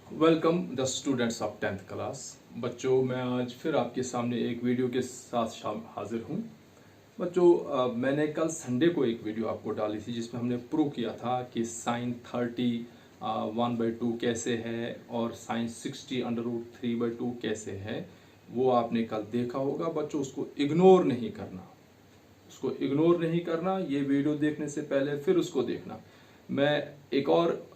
Welcome the students of 10th class. बच्चों, मैं आज फिर आपके सामने एक वीडियो के साथ हाजिर हूँ। बच्चों, मैंने कल संडे को एक वीडियो आपको डाली थी जिसमें हमने प्रूव किया था कि साइन 30 1/2 कैसे है और साइन 60 √3/2 कैसे है। वो आपने कल देखा होगा। बच्चों, उसको इग्नोर नहीं करना, ये वीडियो देखने से पहले फिर उसको देखना। मैं एक और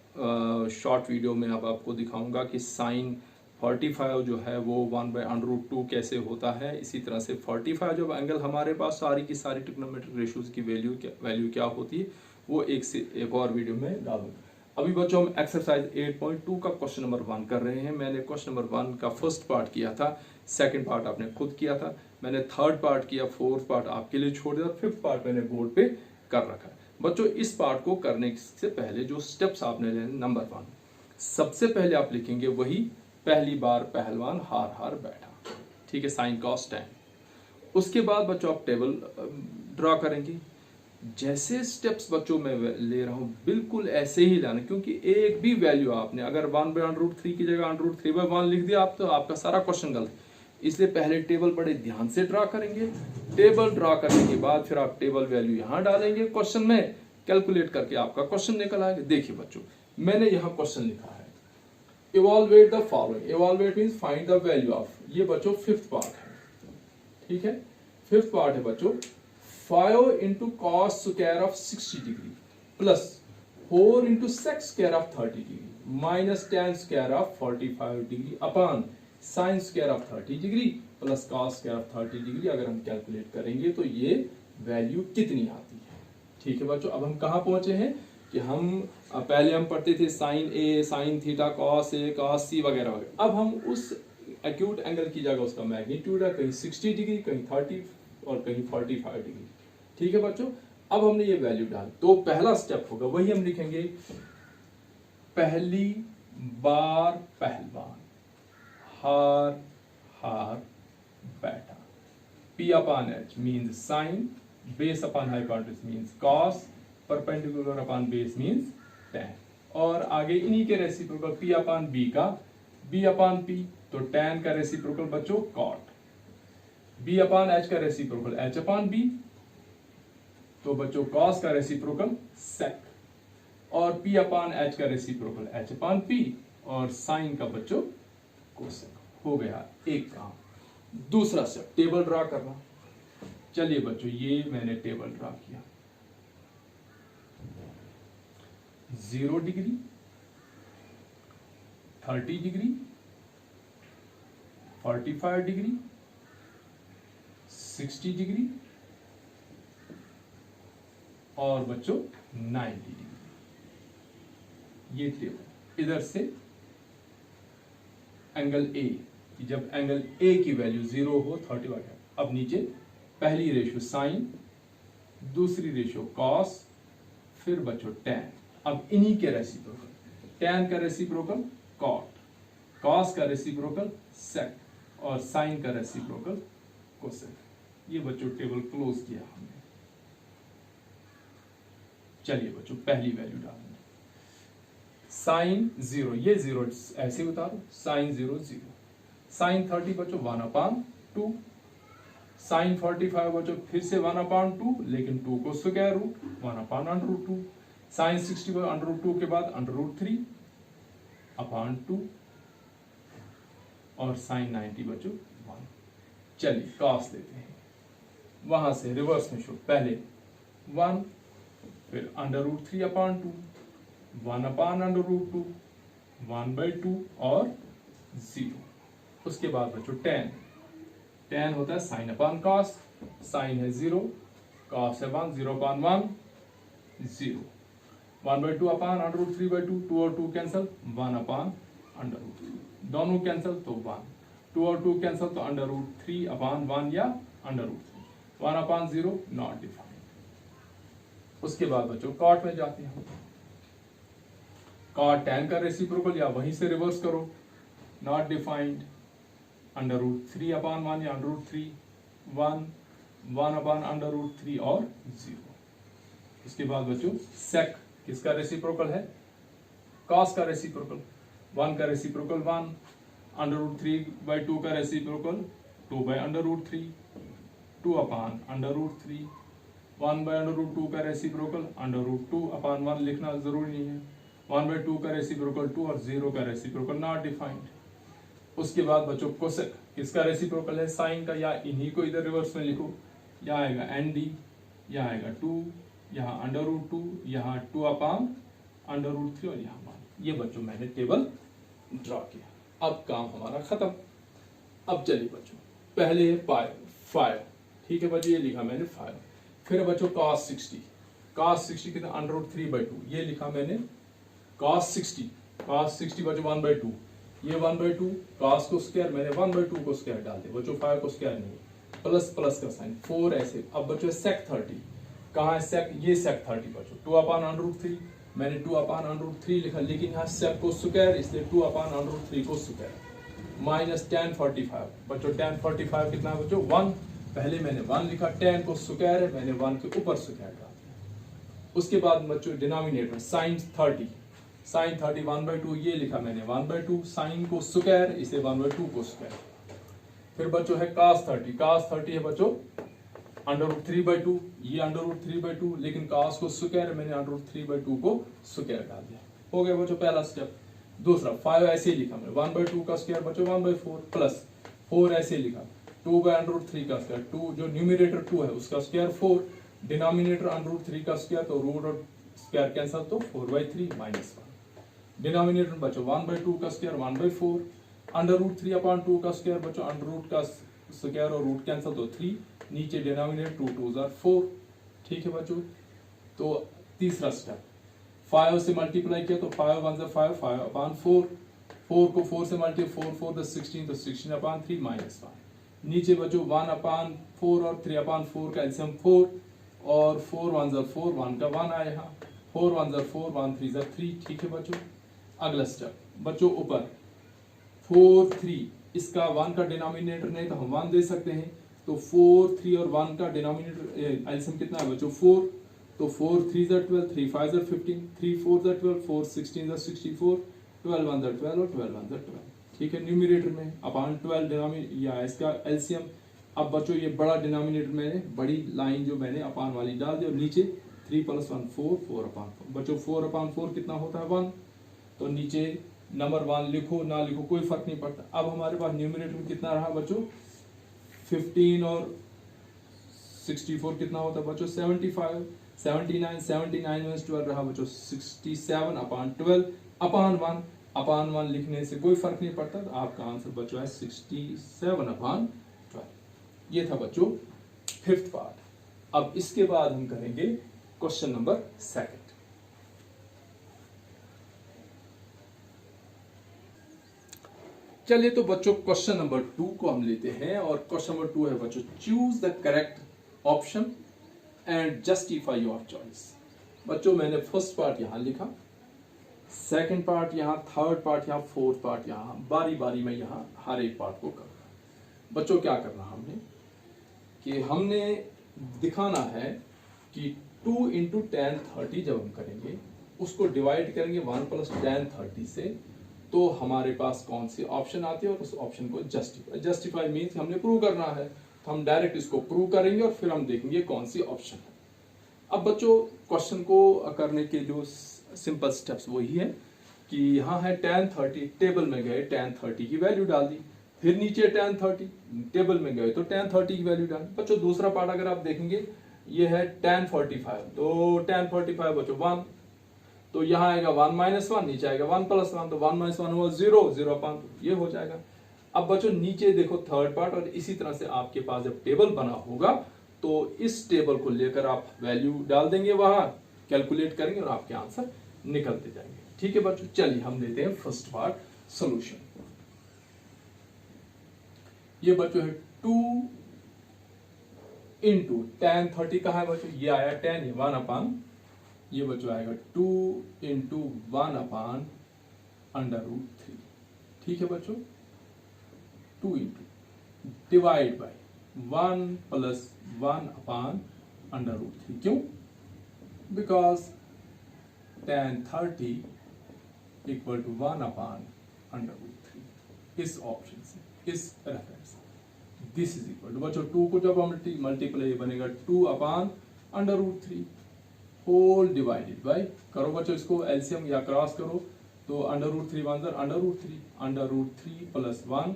शॉर्ट वीडियो में अब आपको दिखाऊंगा कि साइन 45 जो है वो 1/√2 कैसे होता है। इसी तरह से 45 जब एंगल हमारे पास सारी की सारी ट्रिग्नोमेट्रिक रेशियोज की वैल्यू क्या होती है वो एक और वीडियो में डालूंगा। अभी बच्चों, हम एक्सरसाइज 8.2 का क्वेश्चन नंबर 1 कर रहे हैं। मैंने क्वेश्चन नंबर 1 का फर्स्ट पार्ट किया था, सेकंड पार्ट आपने खुद किया था, मैंने थर्ड पार्ट किया, फोर्थ पार्ट आपके लिए छोड़ दिया, फिफ्थ पार्ट मैंने बोर्ड पे कर रखा है। बच्चों, इस पार्ट को करने से पहले जो स्टेप्स आपने लेने, नंबर 1, सबसे पहले आप लिखेंगे वही पहली बार पहलवान हार हार बैठा, ठीक है, साइन कॉस tan। उसके बाद बच्चों आप टेबल ड्रॉ करेंगे। जैसे स्टेप्स बच्चों मैं ले रहा हूं बिल्कुल ऐसे ही लाना, क्योंकि एक भी वैल्यू आपने अगर 1/√3 की जगह √3/1 लिख दिया आप तो आपका सारा क्वेश्चन गलत। इसलिए पहले टेबल बड़े ध्यान से ड्रा करेंगे। टेबल ड्रा करने के बाद फिर आप टेबल वैल्यू यहां डालेंगे, क्वेश्चन में कैलकुलेट करके आपका क्वेश्चन निकल आएगा। देखिए बच्चों, मैंने यहां क्वेश्चन लिखा है, evaluate the following. Evaluate means find the value of, ये बच्चों फिफ्थ पार्ट है, ठीक है। फिफ्थ पार्ट है बच्चों, 5 into cos square of 60 degree plus 4 into sec square of 30 degree minus tan square of 45 degree upon sin square of 30 degree plus cos square of 30 degree। अगर हम calculate करेंगे तो ये वैल्यू कितनी आती है, ठीक है बच्चों। अब हम कहाँ पहुंचे हैं कि हम पहले हम पढ़ते थे sign A, sine theta, cos A, cos सी वगैरह वगैरह। अब हम उस एक्यूट एंगल की जगह उसका मैग्नीट्यूड है, कहीं 60 डिग्री, कहीं 30 और कहीं 45 डिग्री, ठीक है बच्चों। अब हमने ये वैल्यू डाल, तो पहला स्टेप होगा वही हम लिखेंगे, पहली बार पहलवान हार हार बैठा। P upon H means sin, base upon hypotenuse means cos, perpendicular upon base means tan। और आगे इन्हीं के रेसिप्रोकल P upon B का B upon P, तो tan का रेसिप्रोकल बच्चों cot, B upon H का रेसिप्रोकल H upon B, तो बच्चों cos का रेसिप्रोकल sec, और P upon H का रेसिप्रोकल H upon P, और sin का बच्चों cosec। हो गया एक काम। दूसरा स्टेप टेबल ड्रा करना। चलिए बच्चों, ये मैंने टेबल ड्रा किया, 0 डिग्री, 30 डिग्री, 45 डिग्री, 60 डिग्री और बच्चों 90 डिग्री। ये टेबल इधर से एंगल ए, जब एंगल ए की वैल्यू 0 हो 30 वगैरह। अब नीचे पहली रेशियो साइन, दूसरी रेशियो कॉस, फिर बच्चों टैन। अब इन्हीं के रेसिप्रोकल, टैन का रेसिप्रोकल कॉट, कॉस का रेसिप्रोकल सेक और साइन का रेसिप्रोकल कोसेक। ये बच्चों टेबल क्लोज किया हमने। चलिए बच्चों, पहली वैल्यू डालेंगे, साइन 0, ये 0 ऐसे उतारो, साइन 0 0, साइन 30 बच्चों 1/2, साइन 45 बच्चों फिर से 1/2, लेकिन 2 को स्क्वायर रूट 1/√2, साइन 60 √2 के बाद √3/2 और साइन 90 बच्चों 1। चलिए कॉस लेते हैं, वहां से रिवर्स में शो, पहले 1, फिर √3/2, 1/√2, 1/2 और 0। उसके बाद बच्चों tan, tan होता है साइन अपॉन कॉस, साइन है 0, कॉस है 1, 0/1 0, 1/2 अपॉन √3/2, 2 और 2 कैंसल, 1/√3, दोनों कैंसल तो 1, 2 और 2 कैंसल तो √3/1 या √3, 1/0 नॉट डिफाइंड। उसके बाद बच्चों कॉट में जाते हैं, कॉट tan का रेसिप्रोकल या वहीं से रिवर्स करो, नॉट डिफाइंड, √3/1 या √3, 1, 1/√3 और 0। उसके बाद बच्चों सेक किसका रेसिप्रोकल है, कॉस का रेसिप्रोकल, 1 का रेसिप्रोकल 1, √3/2 का रेसिप्रोकल 2/√3, 2 अपान √3, 1/√2 का रेसिप्रोकल √2/1 लिखना जरूरी नहीं है, 1/2 का रेसिप्रोकल 2 और 0 का रेसिप्रोकल नॉट डिफाइंड। उसके बाद बच्चों कोसेक किसका रेसिप्रोकल है, साइन का, या इन्हीं को इधर रिवर्स में लिखो, यहाँ आएगा ND, यहाँ आएगा 2, यहाँ √2, यहाँ 2/√3 और यहाँ 1। ये बच्चों मैंने टेबल ड्रॉ किया। अब काम हमारा खत्म। अब चलिए बच्चों, पहले पाई 5, ठीक है बच्चों, ये लिखा मैंने 5। फिर बच्चों cos 60 कितना √3/2, ये लिखा मैंने cos 60 बच्चों 1/2, ये 1/2, cos को स्क्वायर मैंने 1/2 को स्क्वायर डाल दिया बच्चों, 5 को स्क्वायर नहीं, प्लस का साइन 4 ऐसे। अब बच्चों sec 30 कहाँ है, sec, ये sec 30 बच्चों 2/√3, मैंने 2/√3 लिखा, लेकिन यहाँ sec को स्क्वायर, इसलिए 2/√3 को स्क्वायर, माइनस tan 45 बच्चों, tan 45 कितना है बच्चों 1, पहले मैंने 1 लिखा, tan को स्क्वायर है, मैंने 1 के ऊपर स्क्वायर डाल दिया। उसके बाद बच्चों डिनोमिनेटर sin 30 1/2, ये लिखा मैंने 1/2, साइन को स्क्वायर, इसे 1/2 को स्क्वायर। फिर बच्चों है cos 30 है बच्चों √3/2, ये √3/2, लेकिन cos को स्क्वायर, मैंने √3/2 को स्क्वायर डाल दिया। हो गया बच्चों पहला स्टेप। दूसरा 5 ऐसे ही लिखा मैंने 1/2 का स्क्वायर बच्चों 1/4, प्लस 4 ऐसे लिखा 2/√3 का स्क्वायर, 2 जो न्यूमरेटर 2 है उसका स्क्वायर 4, डिनोमिनेटर √3 का स्क्वायर, तो रूट और स्क्वायर कैंसिल, तो 4/3 माइनस 1। डिनोमिनेटर बच्चों 1/2 का स्क्वायर 1/4, √3/2 का स्क्वायर बच्चों, √ का स्क्वायर और रूट कैंसिल, तो 3, नीचे डिनोमिनेटर 2 2 जार 4, ठीक है बच्चों। तो तीसरा स्टेप 5 से मल्टीप्लाई किया, तो 5 1 5, 5/4, 4 को 4 से मल्टीप्लाई 4 4 16, तो 16/3 माइनस 1। नीचे बच्चों 1/4 और 3/4 का एलसीएम 4, और 4 1 4, 1 का 1 आया यहाँ, 4 1 4, 1 3 3, ठीक है बच्चों। अगला स्टेप बच्चों ऊपर 4 3, इसका 1 का डिनोमिनेटर नहीं तो हम 1 दे सकते हैं, तो 4 3 और 1 का डिनोमिनेटर एलसीएम कितना है बच्चों 4, तो 4 3 12, 3 5 15, 3 4 12, 4 16 64, 12 1 12 और 12 1 12, ठीक है। न्यूमरेटर में अपान 12 डिनोमिनेटर या इसका एलसीएम। अब बच्चों ये बड़ा डिनोमिनेटर मैंने बड़ी लाइन जो मैंने अपान वाली डाल दी, और नीचे 3 + 1 4, 4/4 बच्चों 4/4 कितना होता है 1, तो नीचे नंबर 1 लिखो ना लिखो कोई फर्क नहीं पड़ता। अब हमारे पास न्यूमरेटर में कितना रहा बच्चों 15 और 64 कितना होता है बच्चों 75, 79 में 12 रहा बच्चों 67/12 अपान 1 लिखने से कोई फर्क नहीं पड़ता, तो आपका आंसर बच्चों है 67/12। ये था बच्चों 5th पार्ट। अब इसके बाद हम करेंगे क्वेश्चन नंबर 2। चलिए तो बच्चों क्वेश्चन नंबर 2 को हम लेते हैं, और क्वेश्चन नंबर 2 है बच्चों choose the correct option and justify your choice. बच्चों मैंने फर्स्ट पार्ट यहां लिखा, सेकंड पार्ट यहाँ, थर्ड पार्ट यहाँ, फोर्थ पार्ट यहाँ, बारी बारी में यहाँ हर एक पार्ट को करना। बच्चों क्या करना हमने कि हमने दिखाना है कि 2 × tan 30 जब हम करेंगे उसको डिवाइड करेंगे 1 + tan 30 से, तो हमारे पास कौन सी ऑप्शन आती है, और उस ऑप्शन को जस्टिफाई मीन्स हमने प्रूव करना है, तो हम डायरेक्ट इसको प्रूव करेंगे और फिर हम देखेंगे कौन सी ऑप्शन है। अब बच्चों क्वेश्चन को करने के जो सिंपल स्टेप्स वही है कि यहाँ है tan 30, टेबल में गए tan 30 की वैल्यू डाल दी, फिर नीचे tan 30, टेबल में गए तो tan 30 की वैल्यू डाल। बच्चों दूसरा पार्ट अगर आप देखेंगे ये है tan 45, तो tan 45 बच्चों 1, तो यहाँ आएगा 1 - 1, नीचे आएगा 1 + 1, तो 1 - 1 हुआ 0, 0/, ये हो जाएगा। अब बच्चों नीचे देखो थर्ड पार्ट, और इसी तरह से आपके पास जब टेबल बना होगा तो इस टेबल को लेकर आप वैल्यू डाल देंगे, वहां कैलकुलेट करेंगे और आपके आंसर निकलते जाएंगे, ठीक है बच्चों। चलिए हम लेते हैं फर्स्ट पार्ट सॉल्यूशन। ये बच्चों है 2 × tan 30 कहा है बच्चों, ये आया 10, ये 1/, ये बच्चों आएगा 2 × 1/√3, ठीक है बच्चों। 2 डिवाइड बाय 1 + 1/√3, क्यों, बिकॉज tan 30 = 1/√3 √3 इस ऑप्शन से, इस रेफरेंस से। दिस इज इक्वल टू बच्चों 2 को जब हम मल्टीप्लाई बनेगा 2/√3 होल डिवाइडेड बाय, करो बच्चों इसको एलसीएम या क्रॉस करो तो √3 वन √3 प्लस 1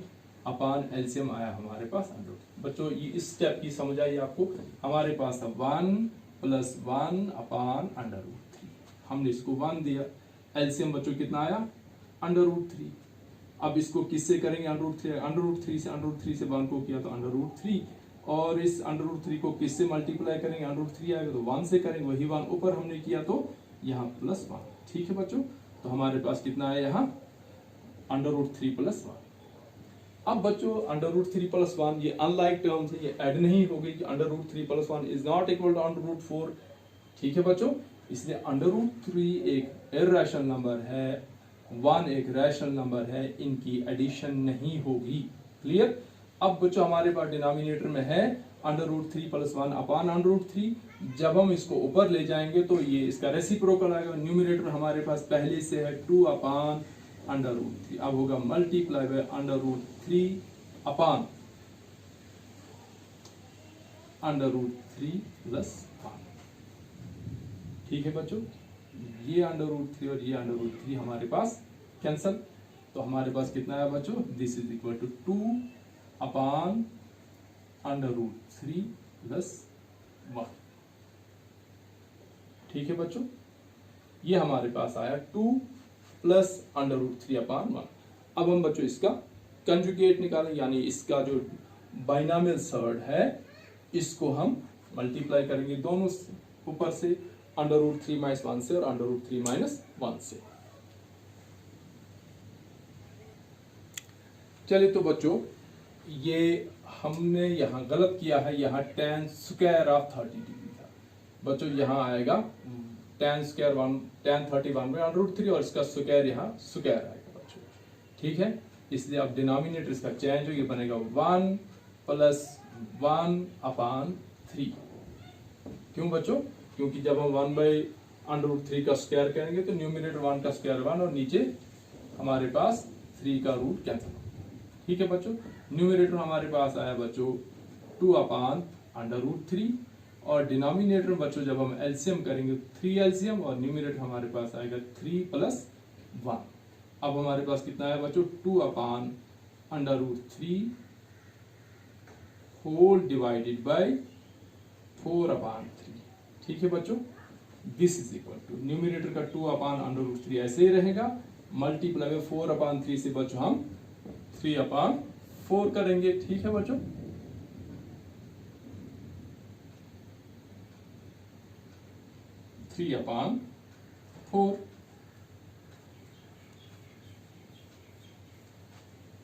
अपान एलसीएम आया हमारे पास √3। बच्चों ये इस स्टेप की समझ आई आपको, हमारे पास 1 प्लस 1 अपान √3, हमने इसको 1 दिया, एलसीएम बच्चों कितना आया √3। अब इसको किससे करेंगे √3 से 1 को किया तो √3, और इस √3 को किससे मल्टीप्लाई करेंगे, √3 आएगा तो 1 से करेंगे, वही 1 ऊपर हमने किया तो यहाँ प्लस 1। ठीक है बच्चों, तो हमारे पास कितना है यहाँ √3 प्लस 1। अब बच्चों √3 प्लस 1 ये अनलाइक टर्म्स है, ये ऐड नहीं होगी कि √3 plus 1 is not equal to √4। ठीक है बच्चों, इसलिए √3 एक इर्रेशनल नंबर है, 1 एक रैशनल नंबर है, इनकी एडिशन नहीं होगी। क्लियर। अब बच्चों हमारे पास डिनोमिनेटर में है √3 प्लस 1 अपान √3, जब हम इसको ऊपर ले जाएंगे तो ये इसका रेसिप्रोकल आएगा। न्यूमिनेटर में हमारे पास पहले से है 2 अपान √3, अब होगा मल्टीप्लाई बाय √3 अपान √3 प्लस 1। ठीक है बच्चों, ये √3 और ये √3 हमारे पास कैंसल, तो हमारे पास कितना है बच्चों, this is equal to 2 upon √3 plus 1। ठीक है बच्चों, ये हमारे पास आया 2 प्लस √3 अपान 1। अब हम बच्चों इसका कंजुगेट निकालें, यानी इसका जो बाइनोमियल सर्ड है इसको हम मल्टीप्लाई करेंगे दोनों ऊपर से, √3 - 1 से और √3 - 1 से। चलिए तो बच्चों ये हमने यहाँ गलत किया है, यहाँ tan स्क्वायर ऑफ 30 डिग्री था बच्चों, यहाँ आएगा tan स्क्वायर 31/√3 और इसका स्क्वायर यहाँ स्क्वायर आएगा बच्चों। ठीक है, इसलिए अब डिनोमिनेटर इसका चेंज हो, ये बनेगा 1 प्लस 1 अपान 3। क्यों बच्चों, क्योंकि जब हम 1/√3 का स्क्वायर करेंगे तो न्यूमिनेटर 1 का स्क्वायर 1 और नीचे हमारे पास 3 का रूट कैंसिल। ठीक है बच्चों, न्यूमिनेटर हमारे पास आया बच्चों 2 अपान √3 और डिनोमिनेटर बच्चों जब हम एलसीएम करेंगे 3 एलसीएम और न्यूमिनेटर हमारे पास आएगा 3 प्लस 1। अब हमारे पास कितना है बच्चों 2 upon √3 whole divided by 4 upon 3। ठीक है बच्चों, this is equal to numerator का 2 अपान √3 ऐसे ही रहेगा, मल्टीप्लाई में 4 अपान 3 से बच्चों हम 3 अपान 4 करेंगे। ठीक है बच्चों, थ्री अपान 4।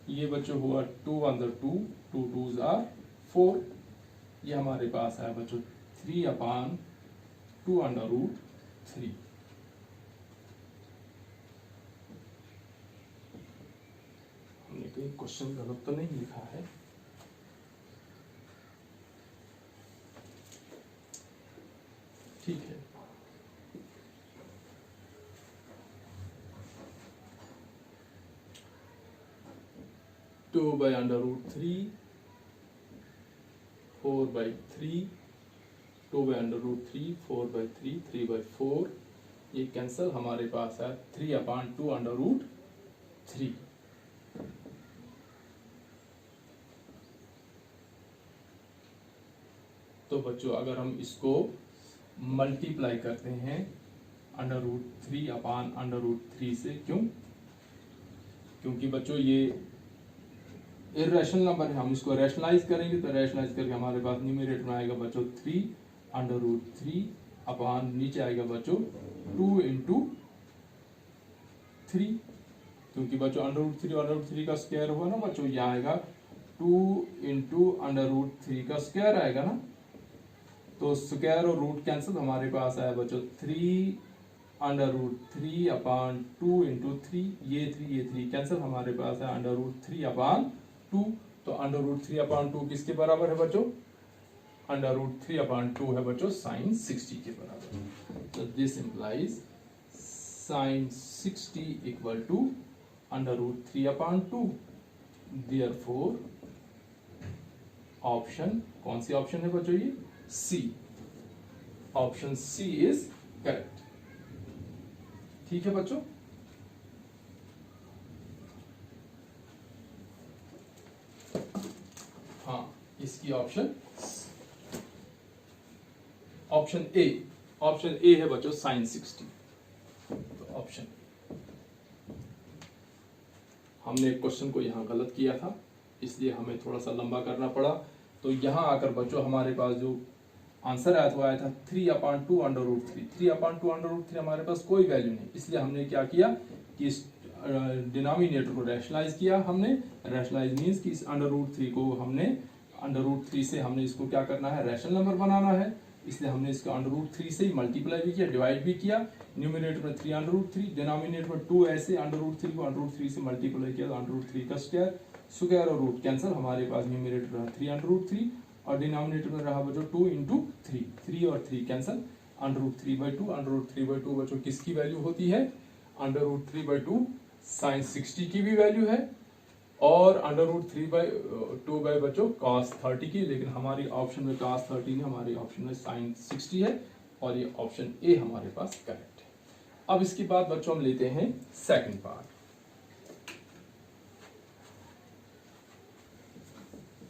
ये बच्चों हुआ 2 अंदर 2, 2 2s आर 4। ये हमारे पास है बच्चों 3 अपान 2 √3। हमने कोई क्वेश्चन गलत तो नहीं लिखा है। ठीक है, टू बाई √3, 4/3, 2/√3, 4/3, 3/4, ये कैंसल, हमारे पास है 3 अपान 2 √3। तो बच्चों अगर हम इसको मल्टीप्लाई करते हैं √3 अपान √3 से, क्यों, क्योंकि बच्चों ये इर्रेशनल नंबर है, हम इसको रैशनलाइज करेंगे तो रैशनलाइज करके हमारे पास न्यूमरेटर में आएगा बच्चों 3 √3 अपान नीचे आएगा बच्चों 2 × 3, क्योंकि बच्चों √3 और √3 का स्क्वायर हुआ ना बच्चों, यहाँ आएगा 2 × √3 का स्क्वायर आएगा ना, तो स्क्वायर और रूट कैंसिल, हमारे पास आया बच्चों 3 √3 अपान 2 × 3, ये 3 कैंसिल, हमारे पास है √3 अपान 2। तो √3 अपान 2 किसके बराबर है बच्चों, √3 अपान 2 है बच्चों sin 60 के बराबर। तो this implies sin 60 equal to √3/2। Therefore option, कौन सी ऑप्शन है बच्चों? ये C, option C is correct. ठीक है बच्चों, हाँ इसकी ऑप्शन ए है बच्चों sin 60। तो ऑप्शन, हमने एक क्वेश्चन को यहां गलत किया था इसलिए हमें थोड़ा सा लंबा करना पड़ा। तो यहां आकर बच्चों हमारे पास जो आंसर आया वो आया था 3/2 3/2 हमारे पास कोई वैल्यू नहीं, इसलिए हमने क्या किया कि इस डिनोमिनेटर को रैशनलाइज किया। हमने रैशनलाइज मींस कि इस √3 को हमने √3 से हमने इसको क्या करना है, रैशनल नंबर बनाना है, इसलिए हमने इसको √3 से ही मल्टीप्लाई भी किया, डिवाइड भी किया। न्यूमिनेटर में 3/√3, डिनोमिनेटर में 2 ऐसे √3 को √3 से मल्टीप्लाई किया तो √3 का स्क्वायर और रूट कैंसिल, हमारे पास न्यूमिनेटर रहा 3/√3 और डिनोमिनेटर में रहा बच्चों 2 × 3, 3 और 3 कैंसिल, √3/2 √3/2 बच्चों किसकी वैल्यू होती है? √3/2 sin 60 की भी वैल्यू है और √3/2 बच्चों cos 30 की, लेकिन हमारी ऑप्शन में cos 30 नहीं, हमारी ऑप्शन में sin 60 है और ये ऑप्शन ए हमारे पास करेक्ट है। अब इसके बाद बच्चों हम लेते हैं सेकंड पार्ट।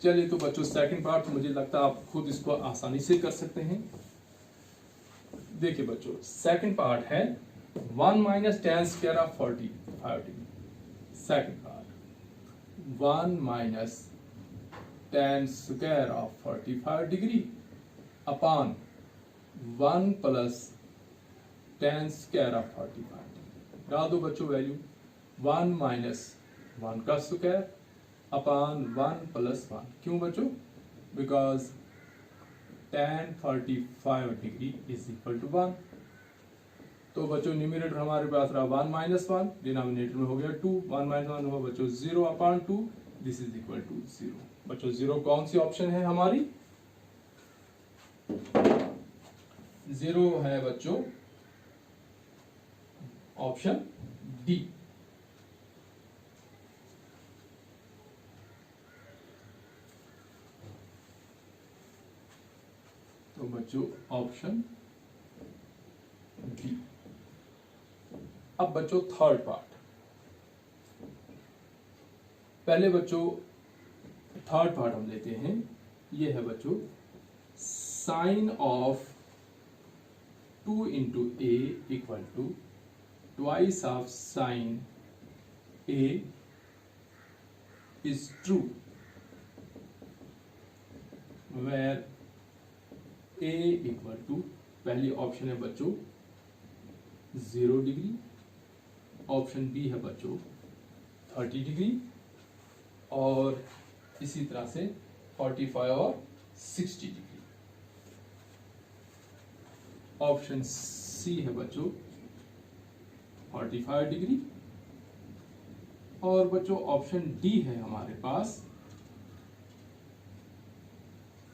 चलिए तो बच्चों सेकंड पार्ट मुझे लगता है आप खुद इसको आसानी से कर सकते हैं। देखिए बच्चों सेकंड पार्ट है 1 - tan square of 45 degree. Second part 1 - tan square of 45 degree upon 1 + tan square of 45। डाल दो बच्चों वैल्यू, 1 - 1 का स्क्वायर अपॉन 1 + 1। क्यों बच्चों? Because tan 45 degree is equal to 1। तो बच्चों न्यूमिनेटर हमारे पास रहा 1 - 1, डिनोमिनेटर में हो गया 2, 1 - 1 हुआ बच्चों 0/2, दिस इज इक्वल टू 0। बच्चों 0 कौन सी ऑप्शन है हमारी? 0 है बच्चों ऑप्शन डी। तो बच्चों ऑप्शन डी। अब बच्चों थर्ड पार्ट, पहले बच्चों थर्ड पार्ट हम लेते हैं। ये है बच्चों sine of 2 × a equal to twice of sine a is true where a equal to, पहली ऑप्शन है बच्चों 0 डिग्री, ऑप्शन बी है बच्चों 30 डिग्री और इसी तरह से 45 और 60 डिग्री। ऑप्शन सी है बच्चों 45 डिग्री और बच्चों ऑप्शन डी है हमारे पास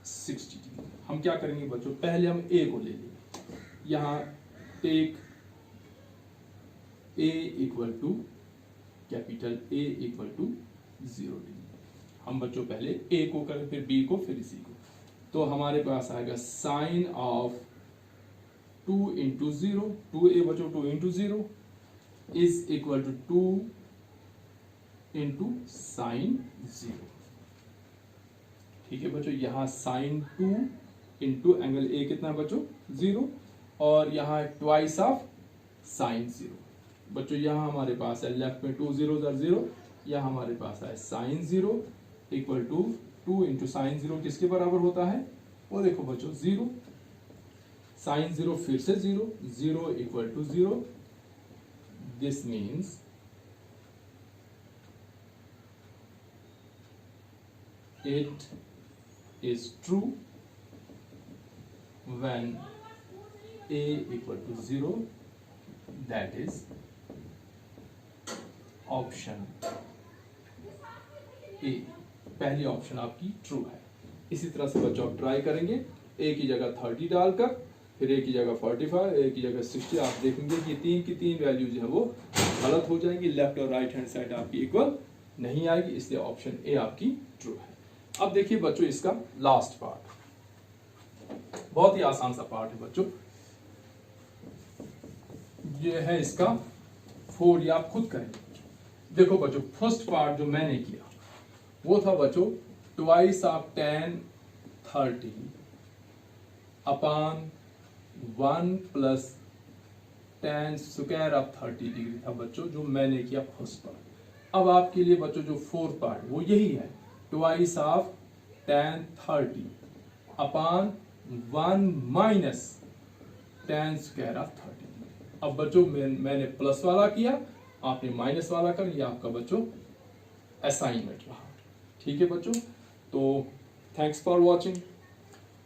60 डिग्री। हम क्या करेंगे बच्चों, पहले हम ए को ले लेंगे। यहां take A equal to capital A equal to 0 degree. हम बच्चों पहले ए को करें, फिर बी को, फिर इसी को। तो हमारे पास आएगा साइन ऑफ 2 × 0, 2a बच्चों 2 × 0 इज इक्वल टू 2 × साइन 0। ठीक है बच्चों, यहां साइन 2 × एंगल ए कितना है बच्चों 0 और यहां ट्वाइस ऑफ साइन 0। बच्चों यहां हमारे पास है लेफ्ट में 2 0 0, यहां हमारे पास है साइन 0 इक्वल टू 2 × साइन 0 किसके बराबर होता है? वो देखो बच्चों 0, साइन 0 फिर से 0, 0 equal to 0। This means it is true when a equal to 0, that is option A, पहली ऑप्शन आपकी ट्रू है। इसी तरह से बच्चों आप ट्राई करेंगे, ए की जगह 30 डालकर फिर ए की जगह 45, ए की जगह 60। आप देखेंगे कि तीन की तीन वैल्यूज हैं वो गलत हो जाएंगी, लेफ्ट और राइट हैंड साइड आपकी इक्वल नहीं आएगी, इसलिए ऑप्शन ए आपकी ट्रू है। अब देखिए बच्चों इसका लास्ट पार्ट, बहुत ही आसान सा पार्ट है बच्चों। ये है इसका 4, ये आप खुद करेंगे। देखो बच्चों फर्स्ट पार्ट जो मैंने किया वो था बच्चों twice of tan 30 upon 1 plus tan square of 30 degree था बच्चों, जो मैंने किया फर्स्ट पार्ट। अब आपके लिए बच्चों जो फोर्थ पार्ट वो यही है, twice of tan 30 upon 1 minus tan square of 30। अब बच्चों मैंने प्लस वाला किया, आपने माइनस वाला कर, ये आपका बच्चों असाइनमेंट रहा। ठीक है बच्चों, तो थैंक्स फॉर वॉचिंग।